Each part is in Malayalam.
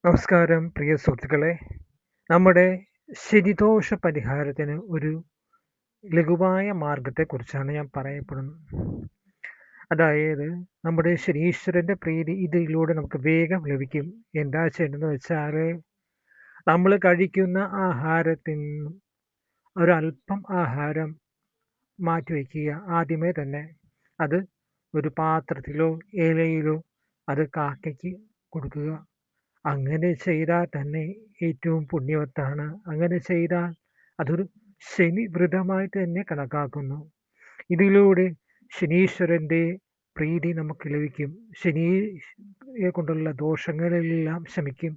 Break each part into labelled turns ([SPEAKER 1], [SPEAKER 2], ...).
[SPEAKER 1] നമസ്കാരം പ്രിയ സുഹൃത്തുക്കളെ. നമ്മുടെ ശനിദോഷ പരിഹാരത്തിന് ഒരു ലഘുവായ മാർഗത്തെക്കുറിച്ചാണ് ഞാൻ പറയപ്പെടുന്നത്. അതായത് നമ്മുടെ ശനീശ്വരന്റെ പ്രീതി ഇതിലൂടെ നമുക്ക് വേഗം ലഭിക്കും. എന്താ ചെയ്യേണ്ടതെന്ന് വെച്ചാൽ, നമ്മൾ കഴിക്കുന്ന ആഹാരത്തിൽ നിന്നും ഒരല്പം ആഹാരം മാറ്റിവെക്കുക. ആദ്യമേ തന്നെ അത് ഒരു പാത്രത്തിലോ ഇലയിലോ അത് കാക്കയ്ക്ക് കൊടുക്കുക. അങ്ങനെ ചെയ്താൽ തന്നെ ഏറ്റവും പുണ്യവത്താണ്. അങ്ങനെ ചെയ്താൽ അതൊരു ശനി വ്രതമായിട്ട് തന്നെ കണക്കാക്കുന്നു. ഇതിലൂടെ ശനീശ്വരന്റെ പ്രീതി നമുക്ക് ലഭിക്കും. ശനിയെ കൊണ്ടുള്ള ദോഷങ്ങളെല്ലാം ശമിക്കും.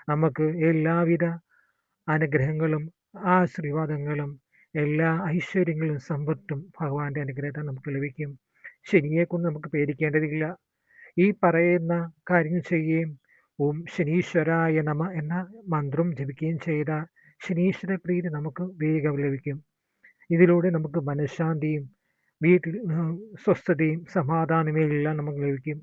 [SPEAKER 1] നമുക്ക് എല്ലാവിധ അനുഗ്രഹങ്ങളും ആശീർവാദങ്ങളും എല്ലാ ഐശ്വര്യങ്ങളും സമ്പത്തും ഭഗവാന്റെ അനുഗ്രഹത്താൽ നമുക്ക് ലഭിക്കും. ശനിയെ കൊണ്ട് നമുക്ക് പേടിക്കേണ്ടതില്ല. ഈ പറയുന്ന കാര്യം ചെയ്യുകയും ഓം ശനീശ്വരായ നമ എന്ന മന്ത്രം ജപിക്കുകയും ചെയ്ത ശനീശ്വര പ്രീതി നമുക്ക് വേഗം ലഭിക്കും. ഇതിലൂടെ നമുക്ക് മനഃശാന്തിയും വീട്ടിൽ സ്വസ്ഥതയും സമാധാനവും എല്ലാം നമുക്ക് ലഭിക്കും.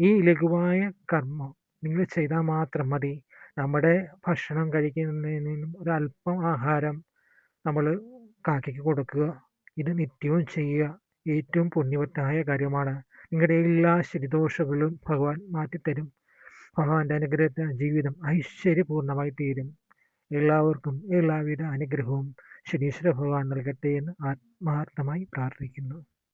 [SPEAKER 1] ഈ ലഘുവായ കർമ്മം നിങ്ങൾ ചെയ്താൽ മാത്രം മതി. നമ്മുടെ ഭക്ഷണം കഴിക്കുന്നതിൽ നിന്നും ഒരല്പം ആഹാരം നമ്മൾ കാക്കയ്ക്ക് കൊടുക്കുക. ഇത് നിത്യവും ചെയ്യുക. ഏറ്റവും പുണ്യവത്തായ കാര്യമാണ്. നിങ്ങളുടെ എല്ലാ ശനിദോഷങ്ങളും ഭഗവാൻ മാറ്റിത്തരും. ഭഗവാന്റെ അനുഗ്രഹത്താൽ ജീവിതം ഐശ്വര്യപൂർണ്ണമായി തീരും. എല്ലാവർക്കും എല്ലാവിധ അനുഗ്രഹവും ശനീശ്വര ഭഗവാൻ നൽകട്ടെ എന്ന് ആത്മാർത്ഥമായി പ്രാർത്ഥിക്കുന്നു.